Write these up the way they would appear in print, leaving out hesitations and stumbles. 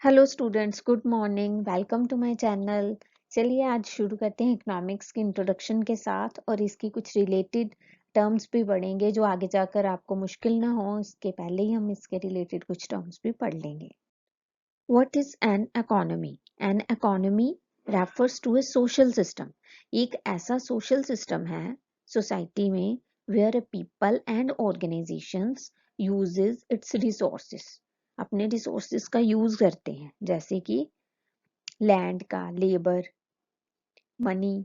Hello students, good morning. Welcome to my channel. चलिए आज शुरू करते हैं इकोनॉमिक्स की इंट्रोडक्शन के साथ, और इसकी कुछ रिलेटेड टर्म्स भी पढ़ेंगे जो आगे जाकर आपको मुश्किल ना हो। इसके पहले ही हम इसके रिलेटेड कुछ टर्म्स भी पढ़ लेंगे। What is an economy? An economy refers to a social system. एक ऐसा सोशल सिस्टम है सोसाइटी में where people and organisations uses its resources, अपने रिसोर्सेस का यूज करते हैं, जैसे कि लैंड का, लेबर, मनी।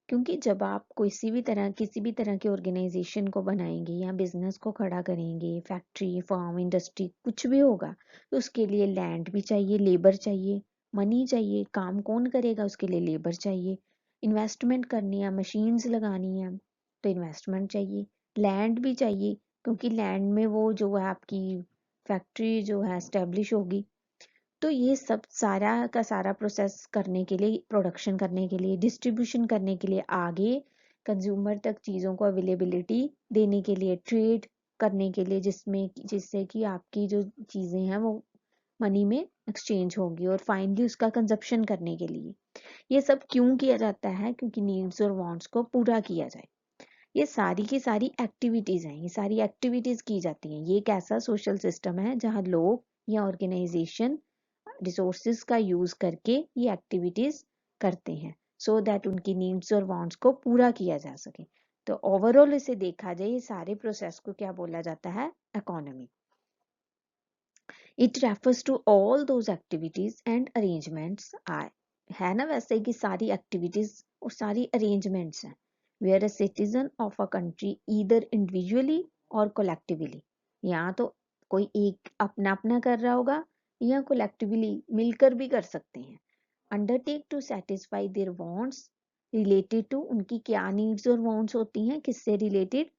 क्योंकि जब आप किसी भी तरह के ऑर्गेनाइजेशन को बनाएंगे या बिजनेस को खड़ा करेंगे, फैक्ट्री, फार्म, इंडस्ट्री, कुछ भी होगा, तो उसके लिए लैंड भी चाहिए, लेबर चाहिए, मनी चाहिए। काम कौन करेगा? उसके लिए लेबर चाहिए। इन्वेस्टमेंट करनी है, मशीन्स लगानी है, तो इन्वेस्टमेंट चाहिए, लैंड भी चाहिए, क्योंकि लैंड में वो जो है आपकी फैक्ट्री जो है एस्टेब्लिश होगी। तो ये सब सारा का सारा प्रोसेस करने के लिए, प्रोडक्शन करने के लिए, डिस्ट्रीब्यूशन करने के लिए, आगे कंज्यूमर तक चीज़ों को अवेलेबिलिटी देने के लिए, ट्रेड करने के लिए, जिससे कि आपकी जो चीज़ें हैं वो मनी में एक्सचेंज होगी, और फाइनली उसका कंजप्शन करने के लिए। ये सब क्यों किया जाता है? क्योंकि नीड्स और वांट्स को पूरा किया जाए। ये सारी की सारी एक्टिविटीज़ हैं, ये सारी एक्टिविटीज़ की जाती हैं। ये एक ऐसा सोशल सिस्टम है जहाँ लोग या ऑर्गेनाइजेशन रिसोर्सेज का यूज करके ये एक्टिविटीज करते हैं, सो दैट उनकी नीड्स और वांट्स को पूरा किया जा सके। तो ओवरऑल इसे देखा जाए, ये सारे प्रोसेस को क्या बोला जाता है? Economy. It refers to all those activities and arrangements आए, है ना, वैसे कि सारी एक्टिविटीज और सारी अरेंजमेंट्स हैं where a citizen of a country either individually or collectively, यहाँ तो कोई एक अपना अपना कर रहा होगा या कोलेक्टिवली मिलकर भी कर सकते हैं। Undertake to satisfy their wants, related to उनकी क्या नीड्स और वांट्स होती हैं, किससे रिलेटेड?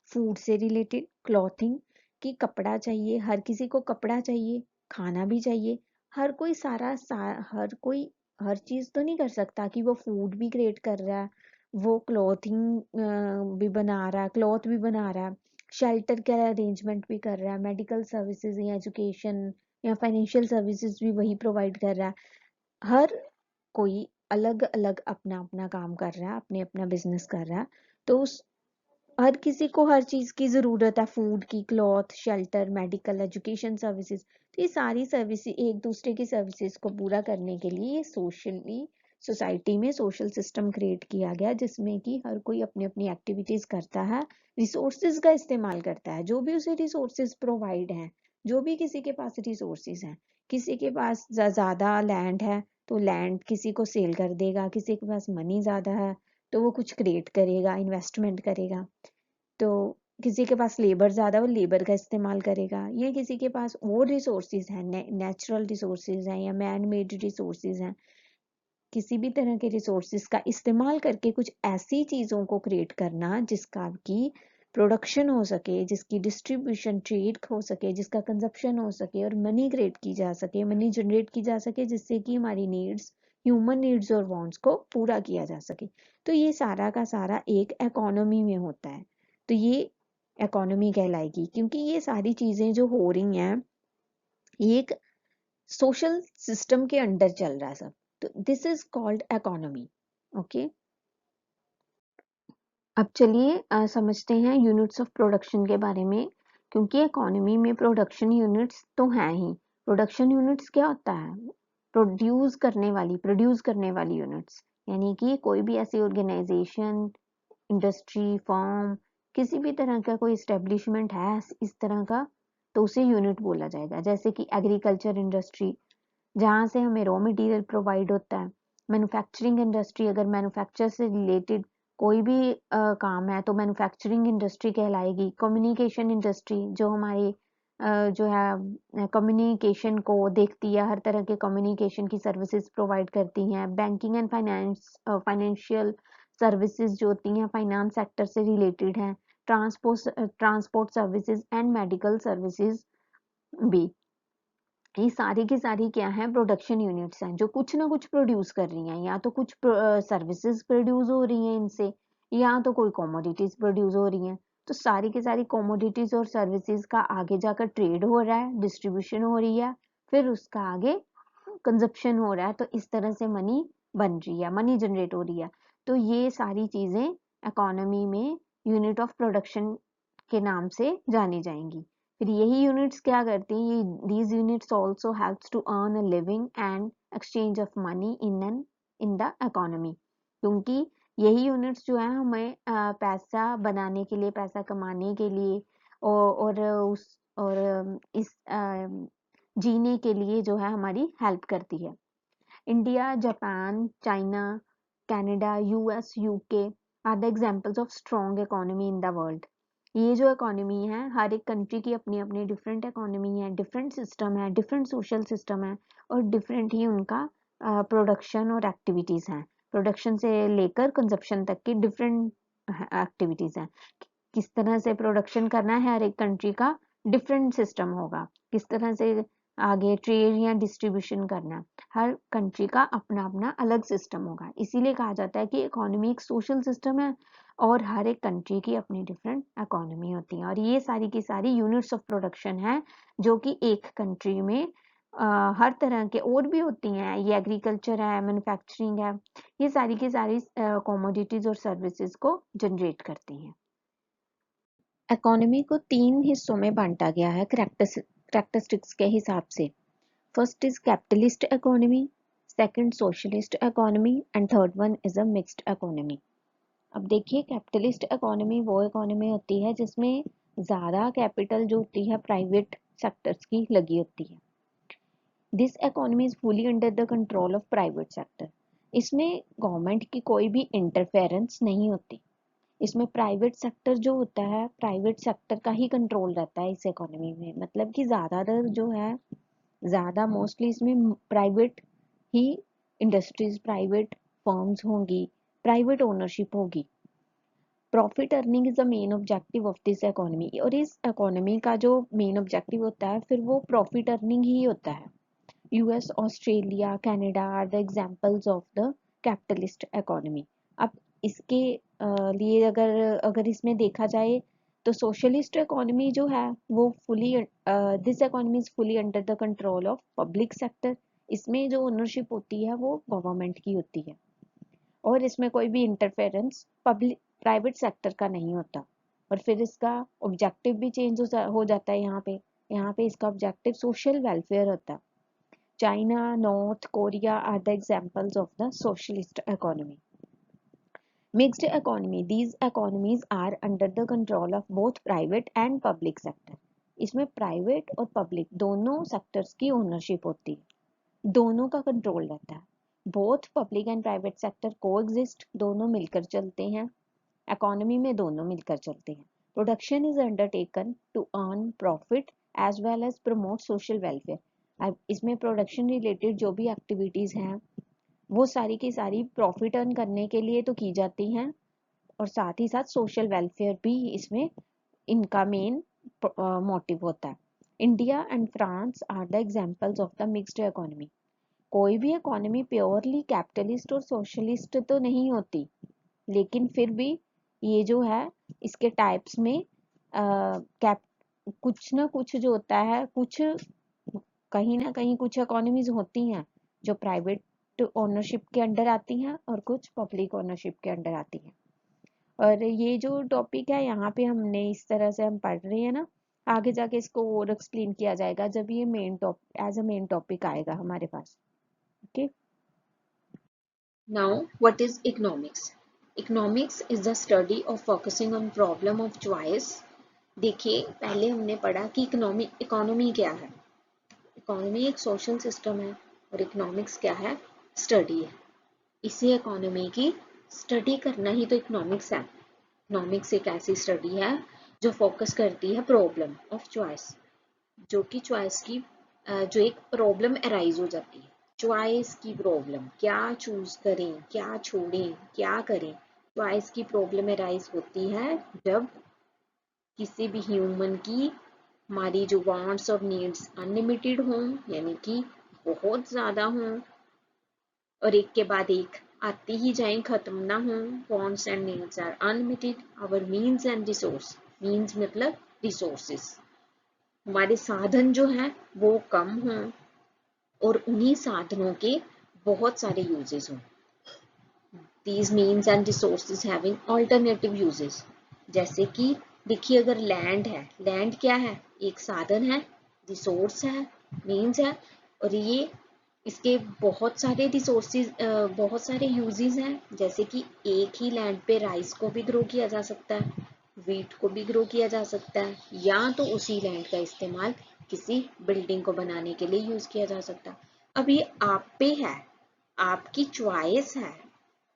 फूड से रिलेटेड, क्लॉथिंग की, कपड़ा चाहिए, हर किसी को कपड़ा चाहिए, खाना भी चाहिए। हर कोई हर कोई हर चीज तो नहीं कर सकता कि वो फूड भी क्रिएट कर रहा है, वो क्लॉथिंग भी बना रहा है, क्लॉथ भी बना रहा है, शेल्टर का अरेंजमेंट भी कर रहा है, मेडिकल सर्विसेज या एजुकेशन या फाइनेंशियल सर्विसेज भी वही प्रोवाइड कर रहा है। हर कोई अलग अलग अपना अपना काम कर रहा है, अपने अपना बिजनेस कर रहा है। तो उस हर किसी को हर चीज की जरूरत है, फूड की, cloth, shelter, medical, education services. तो ये सारी सर्विसेज, एक दूसरे की सर्विसेज को पूरा करने के लिए ये सोसाइटी में सोशल सिस्टम क्रिएट किया गया, जिसमें कि हर कोई अपनी अपनी एक्टिविटीज करता है, रिसोर्सेज का इस्तेमाल करता है, जो भी उसे रिसोर्सेज प्रोवाइड हैं, जो भी किसी के पास रिसोर्सेज हैं। किसी के पास ज्यादा लैंड है तो लैंड किसी को सेल कर देगा, किसी के पास मनी ज्यादा है तो वो कुछ क्रिएट करेगा, इन्वेस्टमेंट करेगा। तो किसी के पास लेबर ज़्यादा, वो लेबर का इस्तेमाल करेगा। ये किसी के पास और रिसोर्सेज हैं, नेचुरल रिसोर्सेज हैं या मैन मेड रिसोर्सेज हैं, किसी भी तरह के रिसोर्सेज का इस्तेमाल करके कुछ ऐसी चीज़ों को क्रिएट करना जिसका की प्रोडक्शन हो सके, जिसकी डिस्ट्रीब्यूशन, ट्रेड हो सके, जिसका कंजप्शन हो सके, और मनी क्रिएट की जा सके, मनी जनरेट की जा सके, जिससे कि हमारी नीड्स, ह्यूमन नीड्स और वांट्स को पूरा किया जा सके। तो ये सारा का सारा एक इकोनॉमी में होता है। तो ये इकोनॉमी कहलाएगी, क्योंकि ये सारी चीजें जो हो रही हैं ये एक सोशल सिस्टम के अंडर चल रहा है सब। तो this is called economy. Okay, अब चलिए समझते हैं यूनिट्स ऑफ प्रोडक्शन के बारे में, क्योंकि इकोनॉमी में प्रोडक्शन यूनिट्स तो हैं ही। प्रोडक्शन यूनिट्स क्या होता है? प्रोड्यूस करने वाली यूनिट्स, यानी कि कोई भी ऐसी ऑर्गेनाइजेशन, इंडस्ट्री, फर्म, किसी भी तरह का कोई इस्टेब्लिशमेंट है इस तरह का, तो उसे यूनिट बोला जाएगा। जैसे कि एग्रीकल्चर इंडस्ट्री, जहाँ से हमें रॉ मटेरियल प्रोवाइड होता है। मैन्युफैक्चरिंग इंडस्ट्री, अगर मैन्युफैक्चर से रिलेटेड कोई भी काम है तो मैन्युफैक्चरिंग इंडस्ट्री कहलाएगी। कम्युनिकेशन इंडस्ट्री, जो हमारी जो है कम्युनिकेशन को देखती है, हर तरह के कम्युनिकेशन की सर्विसेज प्रोवाइड करती हैं। बैंकिंग एंड फाइनेंशियल सर्विसेज जो होती हैं फाइनेंस सेक्टर से रिलेटेड हैं। Transport services and medical services भी। ये सारी की सारी क्या है? प्रोडक्शन यूनिट्स हैं, जो कुछ ना कुछ प्रोड्यूस कर रही हैं। या तो कुछ सर्विसेज प्रोड्यूस हो रही हैं इनसे, या तो कोई कमोडिटीज प्रोड्यूस हो रही हैं। तो सारी की सारी कमोडिटीज और सर्विसेज का आगे जाकर ट्रेड हो रहा है, डिस्ट्रीब्यूशन हो रही है, फिर उसका आगे कंजप्शन हो रहा है, तो इस तरह से मनी बन रही है, मनी जनरेट हो रही है। तो ये सारी चीजें इकोनॉमी में यूनिट ऑफ प्रोडक्शन के नाम से जानी जाएंगी। फिर यही यूनिट्स क्या करती हैं, ये these units also helps to earn a living and exchange of money in the economy, क्योंकि यही यूनिट्स जो है हमें पैसा बनाने के लिए, पैसा कमाने के लिए और इस जीने के लिए जो है हमारी हेल्प करती है। India, Japan, China, Canada, US, UK are the examples of strong economy in the world. ये जो इकोनॉमी है, हर एक कंट्री की अपनी अपनी डिफरेंट इकोनॉमी है, डिफरेंट सिस्टम है, डिफरेंट सोशल सिस्टम है और डिफरेंट ही उनका प्रोडक्शन और एक्टिविटीज हैं। प्रोडक्शन से लेकर कंजप्शन तक की डिफरेंट एक्टिविटीज हैं। किस तरह से प्रोडक्शन करना है, हर एक कंट्री का डिफरेंट सिस्टम होगा। किस तरह से आगे ट्रेड या डिस्ट्रीब्यूशन करना, हर कंट्री का अपना अपना अलग सिस्टम होगा। इसीलिए कहा जाता है कि इकोनॉमी एक सोशल सिस्टम है और हर एक कंट्री की अपनी डिफरेंट इकोनॉमी होती है। और ये सारी की सारी यूनिट्स ऑफ प्रोडक्शन है जो कि एक कंट्री में हर तरह के और भी होती हैं। ये एग्रीकल्चर है, मैन्युफैक्चरिंग है, ये सारी की सारी कमोडिटीज और सर्विसेज को जनरेट करती हैं। इकोनॉमी को 3 हिस्सों में बांटा गया है कैरेक्टरिस्टिक्स के हिसाब से। First is capitalist economy, second socialist economy and third one is a mixed economy. अब देखिए, कैपिटलिस्ट इकोनॉमी वो इकोनॉमी होती है जिसमें ज़्यादा कैपिटल जो होती है प्राइवेट सेक्टर्स की लगी होती है। This economy is fully under the control of private sector. इसमें गवर्नमेंट की कोई भी इंटरफेरेंस नहीं होती। इसमें प्राइवेट सेक्टर जो होता है, प्राइवेट सेक्टर का ही कंट्रोल रहता है इस इकोनॉमी में। मतलब कि ज़्यादातर जो है, ज़्यादा मोस्टली इसमें प्राइवेट ही इंडस्ट्रीज, प्राइवेट फर्म्स होंगी, प्राइवेट ओनरशिप होगी। Profit earning is the main objective of this economy. और इस इकोनॉमी का जो मेन ऑब्जेक्टिव होता है फिर वो प्रॉफिट अर्निंग ही होता है। US, Australia, Canada are the examples of the capitalist economy. अब इसके लिए अगर अगर इसमें देखा जाए तो सोशलिस्ट इकोनॉमी जो है वो fully this economy is fully under the control of public sector. इसमें जो ओनरशिप होती है वो गवर्नमेंट की होती है और इसमें कोई भी इंटरफेरेंस पब्लिक प्राइवेट सेक्टर का नहीं होता। और फिर इसका ऑब्जेक्टिव भी चेंज हो जाता है। यहाँ पे इसका ऑब्जेक्टिव सोशल वेलफेयर होता है। China, North Korea are the examples of the socialist economy. Mixed economy. These economies are under the control of both private and public sector. इसमें प्राइवेट और पब्लिक दोनों सेक्टर्स की ओनरशिप होती है, दोनों का कंट्रोल रहता है। Both public and private sector को एग्जिस्ट, दोनों मिलकर चलते हैं। इकोनॉमी में दोनों मिलकर चलते हैं। Production is undertaken to earn profit as well as promote social welfare. अब इसमें प्रोडक्शन रिलेटेड जो भी एक्टिविटीज हैं वो सारी की सारी प्रॉफिट अर्न करने के लिए तो की जाती हैं और साथ ही साथ सोशल वेलफेयर भी इसमें इनका मेन मोटिव होता है। India and France are the examples of the mixed economy. कोई भी इकोनॉमी प्योरली कैपिटलिस्ट और सोशलिस्ट तो नहीं होती, लेकिन फिर भी ये जो है इसके टाइप्स में कुछ ना कुछ जो होता है, कुछ कहीं ना कहीं कुछ इकोनॉमीज होती हैं जो प्राइवेट ओनरशिप के अंडर आती हैं और कुछ पब्लिक ओनरशिप के अंडर आती हैं। और ये जो टॉपिक है यहाँ पे हमने इस तरह से हम पढ़ रहे हैं ना, आगे जाके इसको और एक्सप्लेन किया जाएगा जब ये main topic as a main topic आएगा हमारे पास। Okay, Now, what is economics? Economics is the study of focusing on problem of choice. देखिए, पहले हमने पढ़ा कि इकोनॉमी क्या है। इकोनॉमी एक सोशल सिस्टम है और इकोनॉमिक्स क्या है? स्टडी है। इसी इकोनॉमी की स्टडी करना ही तो इकोनॉमिक्स है। इकोनॉमिक्स एक ऐसी स्टडी है जो फोकस करती है प्रॉब्लम ऑफ चॉइस, जो कि चॉइस की जो एक प्रॉब्लम अराइज हो जाती है। चॉइस की प्रॉब्लम, क्या चूज करें, क्या छोड़ें, क्या करें। चॉइस की प्रॉब्लम अराइज होती है जब किसी भी ह्यूमन की हमारी जो वांट्स और नीड्स अनलिमिटेड हों, यानी कि बहुत ज्यादा हों और एक के बाद एक आती ही जाएं, खत्म ना हों। Wants and needs are unlimited. Our means and resource, means मतलब रिसोर्सेस, हमारे साधन जो हैं वो कम हों और उन्हीं साधनों के बहुत सारे यूजेस हों। These means and resources having alternative uses। जैसे कि देखिए अगर लैंड है, लैंड क्या है, एक साधन है, रिसोर्स है, मीन्स है, और ये इसके बहुत सारे रिसोर्सेज, बहुत सारे यूजेस हैं। जैसे कि एक ही लैंड पे राइस को भी ग्रो किया जा सकता है, वीट को भी ग्रो किया जा सकता है, या तो उसी लैंड का इस्तेमाल किसी बिल्डिंग को बनाने के लिए यूज किया जा सकता है। अब ये आप पे है, आपकी चॉइस है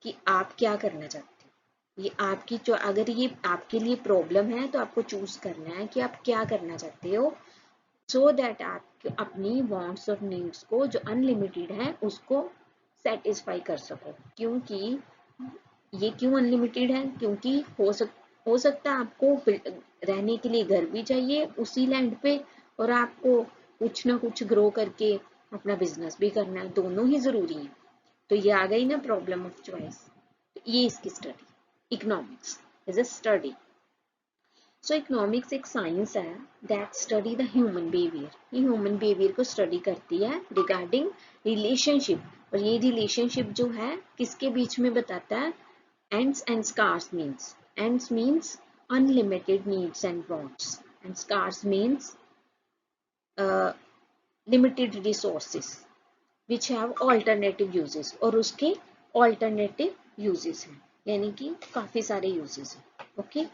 कि आप क्या करना चाहते हो। ये आपकी जो, अगर ये आपके लिए प्रॉब्लम है तो आपको चूज करना है कि आप क्या करना चाहते हो, सो दैट आप अपनी वांट्स और नीड्स को जो अनलिमिटेड है उसको सेटिस्फाई कर सको। क्योंकि ये क्यों अनलिमिटेड है, क्योंकि हो सकता है आपको रहने के लिए घर भी चाहिए उसी लैंड पे, और आपको कुछ ना कुछ ग्रो करके अपना बिजनेस भी करना है, दोनों ही जरूरी है। तो ये आ गई ना प्रॉब्लम ऑफ चॉइस। ये इसकी study, economics is a study. So economics एक साइंस है that study the human behaviour. ये ह्यूमन बिहेवियर को स्टडी करती है रिगार्डिंग रिलेशनशिप, और ये रिलेशनशिप जो है किसके बीच में बताता है, ends and scarce means, ends means unlimited needs and wants, and scarce means limited resources which have alternative uses, और उसके ऑल्टरनेटिव यूजेस हैं, यानी कि काफी सारे यूजेस हैं। ओके,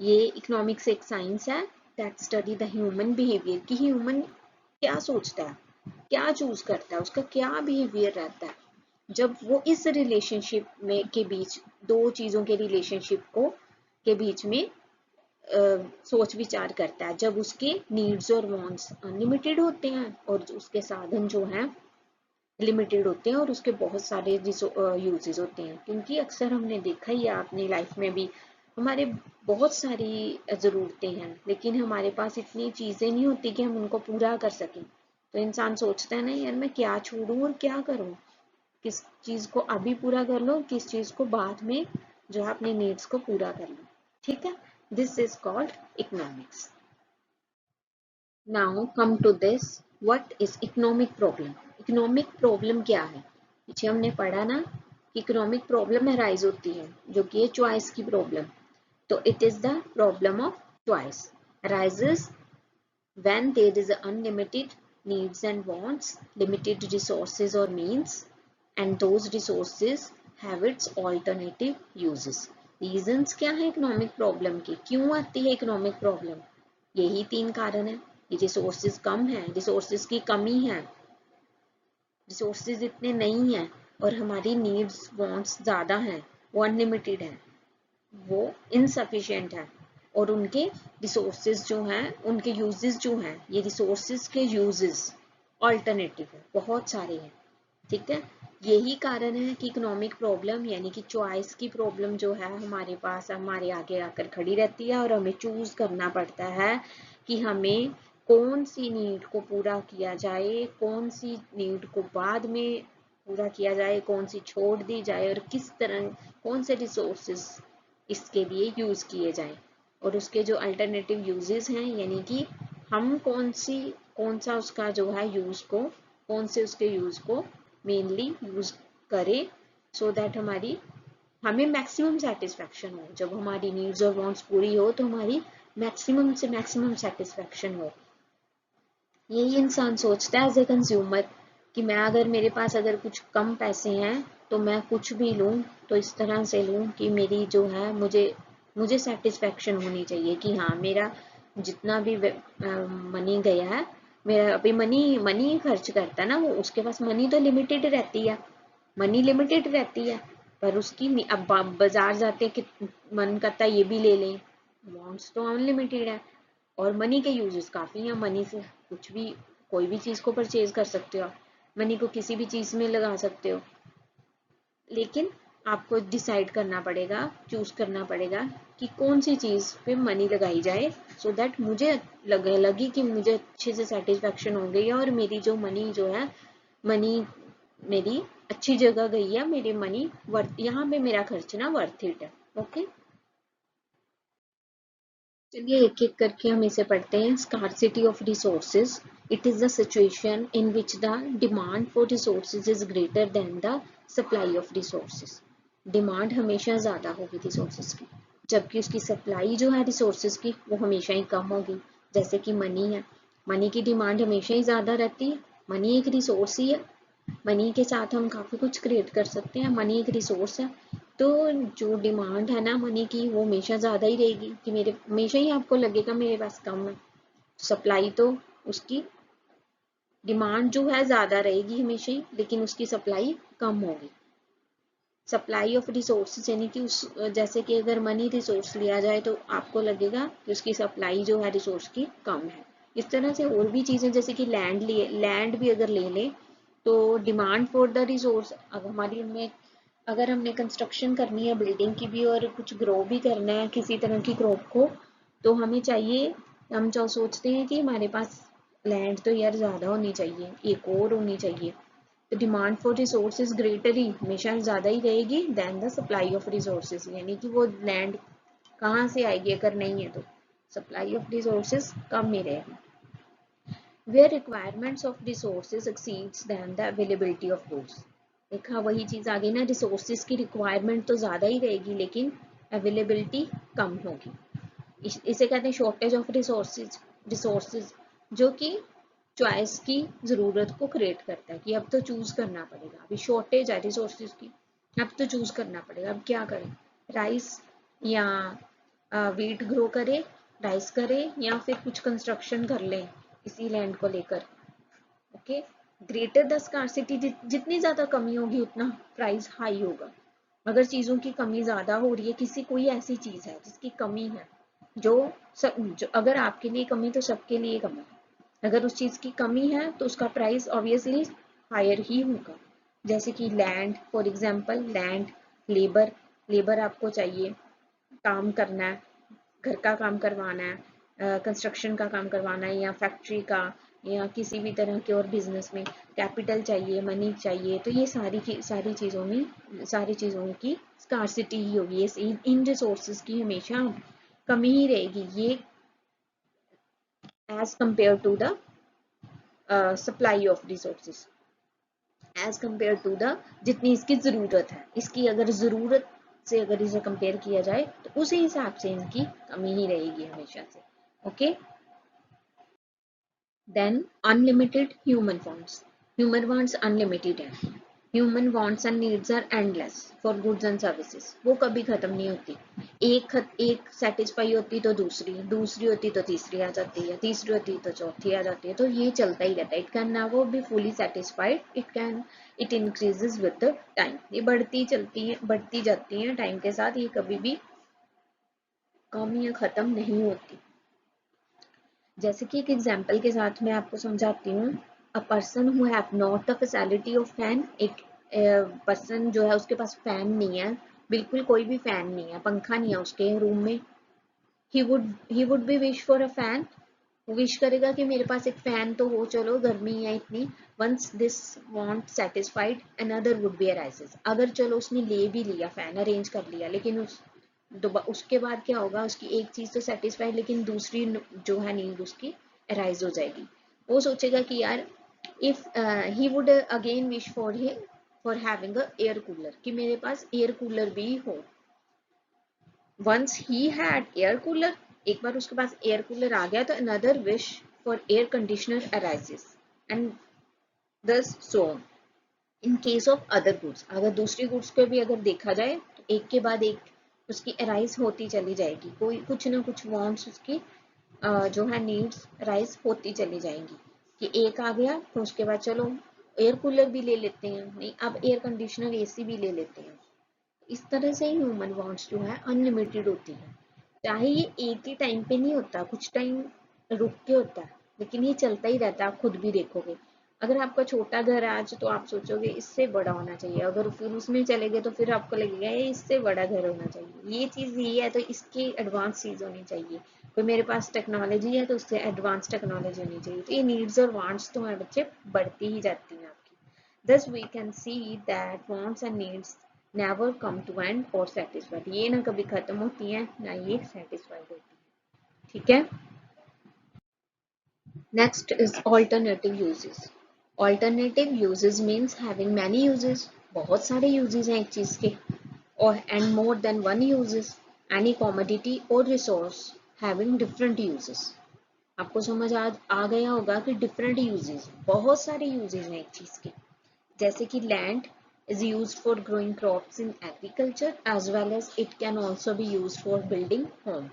ये इकोनॉमिक्स एक साइंस है that study the human behaviour, कि ह्यूमन क्या सोचता है, क्या चूज करता है, उसका क्या बिहेवियर रहता है जब वो इस रिलेशनशिप में के बीच, दो चीजों के रिलेशनशिप को के बीच में सोच विचार करता है, जब उसके नीड्स और वांट्स अनलिमिटेड होते हैं और उसके साधन जो हैं लिमिटेड होते हैं, और उसके बहुत सारे यूजेस होते हैं। क्योंकि अक्सर हमने देखा ही है अपनी लाइफ में भी, हमारे बहुत सारी ज़रूरतें हैं लेकिन हमारे पास इतनी चीज़ें नहीं होती कि हम उनको पूरा कर सकें। तो इंसान सोचता है ना यार मैं क्या छोड़ूं और क्या करूं, किस चीज़ को अभी पूरा कर लो, किस चीज़ को बाद में जो है अपने नीड्स को पूरा कर लो। ठीक है, this is called economics. Now come to this, what is economic problem. Economic problem क्या है, पीछे हमने पढ़ा ना कि इकोनॉमिक प्रॉब्लम अराइज होती है जो कि है चॉइस की प्रॉब्लम। तो it is the problem of choice arises when there is unlimited needs and wants, limited resources or means, and those resources have its alternative uses। Reasons क्या है economic problem के, क्यों आती है इकोनॉमिक प्रॉब्लम, यही तीन कारण है। ये रिसोर्सेज कम है, रिसोर्सेज की कमी है, रिसोर्सेज इतने नहीं हैं, और हमारी नीड्स वांट्स ज़्यादा हैं, वो अनलिमिटेड है, वो इनसफिशिएंट है, और उनके रिसोर्सेज जो हैं उनके यूजेस जो हैं, ये रिसोर्सेज के यूजेस ऑल्टरनेटिव है, बहुत सारे हैं। ठीक है, यही कारण है कि इकोनॉमिक प्रॉब्लम यानी कि चॉइस की प्रॉब्लम जो है हमारे पास हमारे आगे आकर खड़ी रहती है, और हमें चूज करना पड़ता है कि हमें कौन सी नीड को पूरा किया जाए, कौन सी नीड को बाद में पूरा किया जाए, कौन सी छोड़ दी जाए, और किस तरह कौन से रिसोर्सेज इसके लिए यूज किए जाएं, और उसके जो अल्टरनेटिव यूजेस हैं, यानी कि हम कौन सा उसका जो है यूज को, कौन से उसके यूज को मेनली यूज करें, सो दैट हमें मैक्सिमम सेटिस्फेक्शन हो, जब हमारी नीड्स और वांट्स पूरी हो तो हमारी मैक्सिमम से मैक्सिमम सेटिस्फेक्शन हो। यही इंसान सोचता है एज ए कंज्यूमर कि मैं अगर मेरे पास अगर कुछ कम पैसे हैं तो मैं कुछ भी लूं तो इस तरह से लूं कि मेरी जो है मुझे सेटिस्फेक्शन होनी चाहिए कि हाँ मेरा जितना भी मनी गया है, मेरा अभी मनी खर्च करता है ना वो, उसके पास मनी तो लिमिटेड रहती है, मनी लिमिटेड रहती है, पर उसकी अब बाजार जाते हैं कि मन करता है ये भी ले लें, वांट्स तो अनलिमिटेड है, और मनी के यूजेस काफ़ी हैं, मनी से कुछ भी कोई भी चीज़ को परचेज कर सकते हो आप, मनी को किसी भी चीज़ में लगा सकते हो, लेकिन आपको डिसाइड करना पड़ेगा, चूज करना पड़ेगा कि कौन सी चीज़ पे मनी लगाई जाए, सो दैट मुझे लगी कि मुझे अच्छे से सेटिस्फेक्शन हो गई है, और मेरी जो मनी जो है, मनी मेरी अच्छी जगह गई है, मेरी मनी वर्थ, यहाँ पे मेरा खर्च ना वर्थ इट है। ओके, चलिए एक एक करके हम इसे पढ़ते हैं। Scarcity of resources, It is the situation in which the demand for resources is greater than the supply of resources. Demand हमेशा ज़्यादा होगी रिसोर्सेज की, जबकि उसकी सप्लाई जो है रिसोर्सेज की वो हमेशा ही कम होगी। जैसे कि मनी है, मनी की डिमांड हमेशा ही ज़्यादा रहती है। मनी एक रिसोर्स ही है, मनी के साथ हम काफ़ी कुछ क्रिएट कर सकते हैं, मनी एक रिसोर्स है। तो जो डिमांड है ना मनी की वो हमेशा ज़्यादा ही रहेगी, कि मेरे हमेशा ही आपको लगेगा मेरे पास कम है। सप्लाई तो उसकी डिमांड जो है ज़्यादा रहेगी हमेशा ही, लेकिन उसकी सप्लाई कम होगी। सप्लाई ऑफ रिसोर्सेज यानी कि उस जैसे कि अगर मनी रिसोर्स लिया जाए तो आपको लगेगा कि उसकी सप्लाई जो है रिसोर्स की कम है। इस तरह से और भी चीज़ें, जैसे कि लैंड भी अगर ले लें तो डिमांड फॉर द रिसोर्स, अगर हमने कंस्ट्रक्शन करनी है बिल्डिंग की भी और कुछ ग्रो भी करना है किसी तरह की क्रॉप को, तो हमें चाहिए, हम जो सोचते हैं कि हमारे पास लैंड तो यार ज़्यादा होनी चाहिए, एक और होनी चाहिए। तो डिमांड फॉर रिसोर्सेज ग्रेटर ही हमेशा ज़्यादा ही रहेगी than the supply of resources, यानी कि वो लैंड कहाँ से आएगी अगर नहीं है तो सप्लाई ऑफ रिसोर्सेज कम ही रहेगी। where requirements of resources exceeds than the availability of goods। देखा वही चीज आ गई ना, रिसोर्सेज की रिक्वायरमेंट तो ज्यादा ही रहेगी लेकिन अवेलेबिलिटी कम होगी। इसे कहते हैं शॉर्टेज ऑफ रिसोर्सेज, जो कि चॉइस की जरूरत को क्रिएट करता है कि अब तो चूज करना पड़ेगा, अभी शॉर्टेज है रिसोर्सेज की, अब तो चूज करना पड़ेगा, अब क्या करें, राइस या वीट ग्रो करें, राइस करें या फिर कुछ कंस्ट्रक्शन कर लें इसी लैंड को लेकर। ओके, ग्रेटर द स्कार्सिटी, जितनी ज्यादा कमी होगी उतना प्राइस हाई होगा। अगर चीजों की कमी ज्यादा हो रही है, किसी कोई ऐसी चीज है जिसकी कमी है, जो अगर आपके लिए कमी तो सबके लिए कमी, अगर उस चीज की कमी है तो उसका प्राइस ऑब्वियसली हायर ही होगा। जैसे कि land, for example land, labour आपको चाहिए, काम करना है, घर का काम करवाना है, कंस्ट्रक्शन का काम करवाना है या फैक्ट्री का या किसी भी तरह के और बिजनेस में कैपिटल चाहिए, मनी चाहिए, तो ये सारी चीज़ों की स्कार्सिटी ही होगी, ये इन रिसोर्सेज की हमेशा कमी ही रहेगी, ये as compare to the supply of resources, as compare to the जितनी इसकी ज़रूरत है, इसकी अगर ज़रूरत से अगर इसे कंपेयर किया जाए तो उसी हिसाब से इनकी कमी ही रहेगी हमेशा से। Okay, then unlimited human wants, human wants unlimited है, human wants and needs are endless for goods and services, वो कभी खत्म नहीं होती। एक सेटिस्फाई होती तो दूसरी होती तो तीसरी आ जाती है, तीसरी होती तो चौथी आ जाती है, तो ये चलता ही रहता है। It can never be fully satisfied, it increases with the time, ये बढ़ती जाती है टाइम के साथ, ये कभी भी कम या खत्म नहीं होती। जैसे कि एक एग्जाम्पल के साथ मैं आपको समझाती हूँ। A person who have not the facility of fan, एक पर्सन जो है उसके पास फैन नहीं है, बिल्कुल कोई भी फैन नहीं है, पंखा नहीं है उसके रूम में, he would be wish for a fan, wish करेगा कि मेरे पास एक फैन तो हो, चलो गर्मी है इतनी। Once this want satisfied another would be arises, अगर चलो उसने ले भी लिया फैन, अरेंज कर लिया, लेकिन उसके बाद क्या होगा, उसकी एक चीज तो सेटिस्फाइड लेकिन दूसरी जो है नीड उसकी अराइज हो जाएगी। वो सोचेगा कि यार if he would again wish for having a air cooler, कि मेरे पास एयर कूलर भी हो। Once he had air cooler, एक बार उसके पास एयर कूलर आ गया तो another wish for air conditioner arises and this so on. In case of other goods, अगर दूसरी गुड्स को भी अगर देखा जाए तो एक के बाद एक उसकी अराइज होती चली जाएगी, कोई कुछ ना कुछ वांट्स उसकी जो है नीड्स राइज होती चली जाएंगी, कि एक आ गया तो उसके बाद चलो एयर कूलर भी ले लेते हैं, नहीं अब एयर कंडीशनर एसी भी ले लेते हैं। इस तरह से ह्यूमन वांट्स जो है अनलिमिटेड होती है, चाहे ये एक ही टाइम पे नहीं होता, कुछ टाइम रुक के होता है, लेकिन ये चलता ही रहता है। आप खुद भी देखोगे, अगर आपका छोटा घर है आज तो आप सोचोगे इससे बड़ा होना चाहिए, अगर फिर उसमें चले गए तो फिर आपको लगेगा ये इससे बड़ा घर होना चाहिए, ये चीज़ ये है तो इसकी एडवांस चीज़ होनी चाहिए, कोई मेरे पास टेक्नोलॉजी है तो उससे एडवांस टेक्नोलॉजी होनी चाहिए। तो ये नीड्स और वांट्स तो है बच्चे बढ़ती ही जाती हैं आपकी। Thus we can see that wants and needs never come to end or satisfied, ये ना कभी खत्म होती हैं ना ये satisfied होती है। ठीक है, Next is alternative uses. Alternative uses means having many uses. बहुत सारे uses हैं एक चीज के, or and more than one uses. Any commodity or resource having different uses. आपको समझ आ गया होगा कि डिफरेंट यूजेस, बहुत सारे यूजेस हैं एक चीज के, जैसे कि land is used for growing crops in agriculture as well as it can also be used for building home.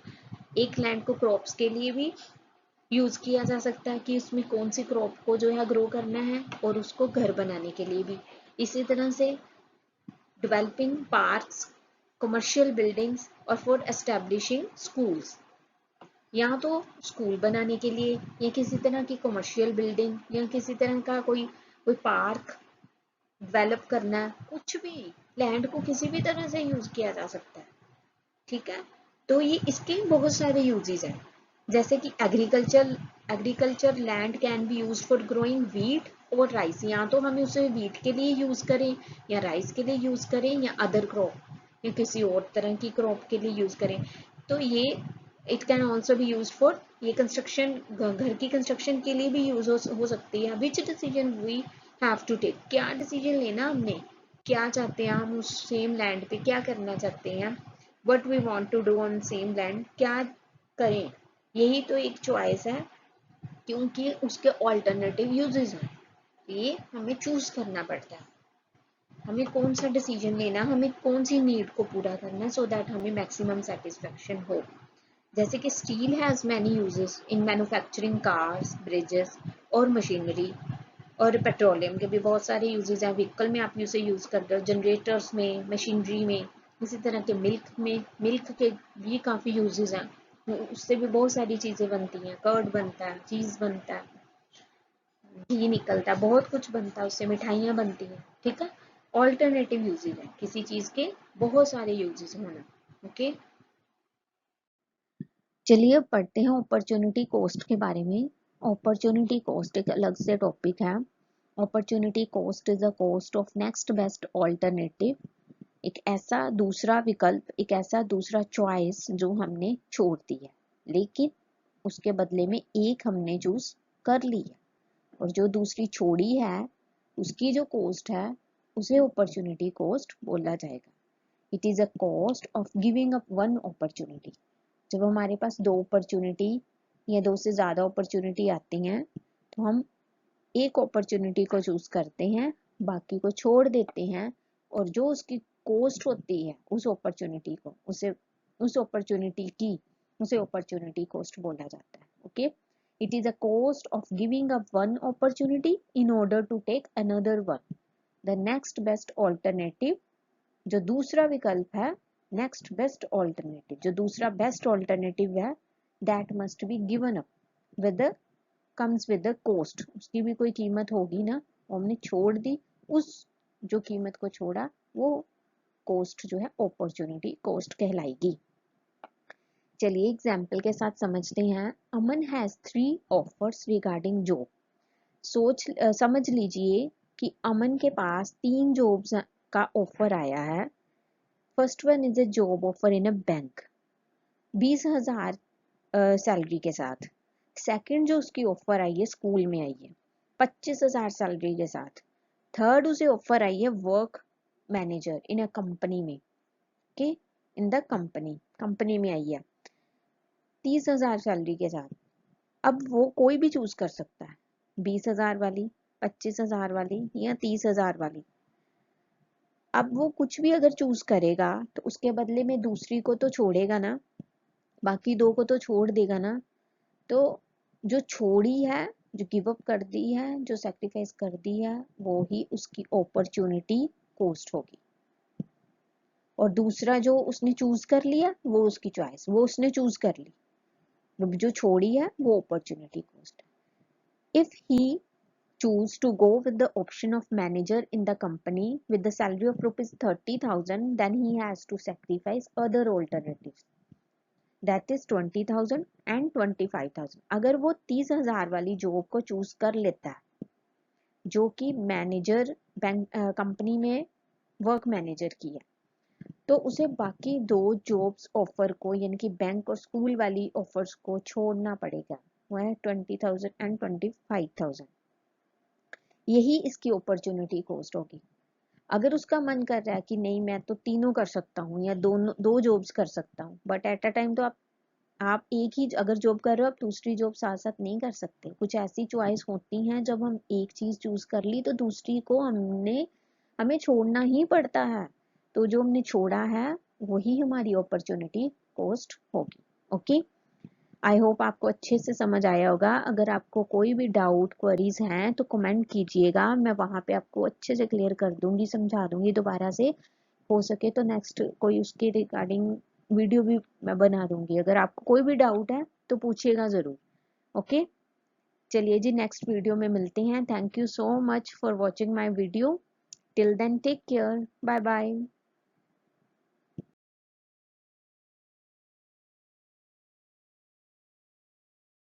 एक लैंड को क्रॉप्स के लिए भी यूज किया जा सकता है कि उसमें कौन सी क्रॉप को जो है ग्रो करना है, और उसको घर बनाने के लिए भी। इसी तरह से डेवलपिंग पार्क्स, कमर्शियल बिल्डिंग्स और फॉर एस्टेब्लिशिंग स्कूल्स, या तो स्कूल बनाने के लिए या किसी तरह की कमर्शियल बिल्डिंग या किसी तरह का कोई कोई पार्क डेवलप करना है, कुछ भी लैंड को किसी भी तरह से यूज किया जा सकता है। ठीक है, तो ये इसके बहुत सारे यूजेस हैं, जैसे कि agriculture land can be use for growing wheat और राइस, या तो हम उसे व्हीट के लिए यूज करें या राइस के लिए यूज करें या अदर क्रॉप या किसी और तरह की क्रॉप के लिए यूज करें। तो ये it can also be use for, ये कंस्ट्रक्शन, घर की कंस्ट्रक्शन के लिए भी यूज हो सकती है। Which decision we have to take, क्या डिसीजन लेना हमने, क्या चाहते हैं हम उस सेम लैंड पे क्या करना चाहते हैं, what we want to do on same land, क्या करें, यही तो एक चॉइस है, क्योंकि उसके ऑल्टरनेटिव यूजेस हैं। ये हमें चूज करना पड़ता है, हमें कौन सा डिसीजन लेना, हमें कौन सी नीड को पूरा करना है, सो दैट हमें मैक्सिमम सेटिस्फेक्शन हो। जैसे कि steel has many uses in manufacturing cars, bridges और मशीनरी, और पेट्रोलियम के भी बहुत सारे यूजेस हैं, व्हीकल में आप उसे यूज करते हो, जनरेटर्स में, मशीनरी में। इसी तरह के मिल्क के भी काफी यूजेस हैं, उससे भी बहुत सारी चीजें बनती हैं, कर्ड बनता है, चीज बनता है, घी निकलता है, बहुत कुछ बनता है उससे, मिठाइयाँ बनती हैं। ठीक है, ऑल्टरनेटिव यूजेस है किसी चीज के, बहुत सारे यूजेस होना। ओके, चलिए अब पढ़ते हैं अपॉर्चुनिटी कॉस्ट के बारे में। अपॉर्चुनिटी कॉस्ट एक अलग से टॉपिक है। Opportunity cost is the cost of next best alternative, एक ऐसा दूसरा विकल्प, एक ऐसा दूसरा चॉइस जो हमने छोड़ दी है, लेकिन उसके बदले में एक हमने चूज कर ली है, और जो दूसरी छोड़ी है उसकी जो कॉस्ट है उसे अपॉर्चुनिटी कॉस्ट बोला जाएगा। It is a cost of giving up one opportunity. जब हमारे पास दो अपॉर्चुनिटी या दो से ज्यादा अपॉर्चुनिटी आती हैं, तो हम एक अपॉर्चुनिटी को चूज करते हैं, बाकी को छोड़ देते हैं, और जो उसकी कॉस्ट होती है उस अपॉर्चुनिटी को, उस अपॉर्चुनिटी की उसे अपॉर्चुनिटी कॉस्ट बोला जाता है। Okay, it is a cost of giving up one opportunity in order to take another one, the next best alternative. जो दूसरा विकल्प है, नेक्स्ट बेस्ट ऑल्टरनेटिव, जो दूसरा बेस्ट ऑल्टरनेटिव है, that must be given up with comes with the cost, उसकी भी कोई कीमत होगी ना, हमने छोड़ दी, उस जो कीमत को छोड़ा वो कॉस्ट जो है अपॉर्चुनिटी कॉस्ट कहलाएगी। चलिए एग्जाम्पल के साथ समझते हैं। अमन हैज 3 ऑफर्स रिगार्डिंग जॉब। समझ लीजिए कि अमन के पास 3 जॉब्स का ऑफर आया है। First one is a job offer in a bank, 20,000 salary के साथ। सेकंड जो उसकी ऑफर आई है स्कूल में आई है, 25,000 सैलरी के साथ। थर्ड उसे ऑफर आई है work manager in a company में, के इन द कंपनी में आई है 30,000 सैलरी के साथ। अब वो कोई भी चूज कर सकता है, 20,000 वाली, 25,000 वाली या 30,000 वाली। अब वो कुछ भी अगर चूज करेगा तो उसके बदले में दूसरी को तो छोड़ेगा ना, बाकी दो को तो छोड़ देगा ना। तो जो छोड़ी है, जो गिव अप कर दी है, जो सेक्रीफाइस कर दी है, वो ही उसकी अपॉर्चुनिटी कॉस्ट होगी। और दूसरा जो उसने चूज कर लिया वो उसकी चॉइस, वो उसने चूज कर ली, जो छोड़ी है वो अपॉर्चुनिटी कॉस्ट है। If he choose to go with the option of manager in the company with the salary of rupees 30,000, then he has to sacrifice other alternatives, that is 20,000 and 25,000। अगर वो 30,000 वाली job को choose कर लेता है, जो कि मैनेजर बैंक कंपनी में वर्क मैनेजर की है, तो उसे बाकी दो जॉब्स ऑफर को, यानी कि बैंक और स्कूल वाली ऑफर्स को छोड़ना पड़ेगा। हुआ है 20,000 एंड 25,000। यही इसकी अपॉर्चुनिटी कॉस्ट होगी। अगर उसका मन कर रहा है कि नहीं मैं तो तीनों कर सकता हूँ या दोनों दो जॉब्स कर सकता हूँ, बट एट अ टाइम तो आप एक ही अगर जॉब कर रहे हो आप दूसरी जॉब साथ साथ नहीं कर सकते। कुछ ऐसी चॉइस होती हैं जब हम एक चीज चूज कर ली तो दूसरी को हमें छोड़ना ही पड़ता है। तो जो हमने छोड़ा है वही हमारी अपॉर्चुनिटी कॉस्ट होगी। ओके, आई होप आपको अच्छे से समझ आया होगा। अगर आपको कोई भी डाउट क्वेरीज हैं तो कमेंट कीजिएगा, मैं वहां पे आपको अच्छे से क्लियर कर दूंगी, समझा दूंगी दोबारा से। हो सके तो नेक्स्ट कोई उसके रिगार्डिंग वीडियो भी मैं बना दूंगी। अगर आपको कोई भी डाउट है तो पूछिएगा ज़रूर। ओके, चलिए जी नेक्स्ट वीडियो में मिलते हैं। Thank you so much for watching my video. Till then take care, bye bye.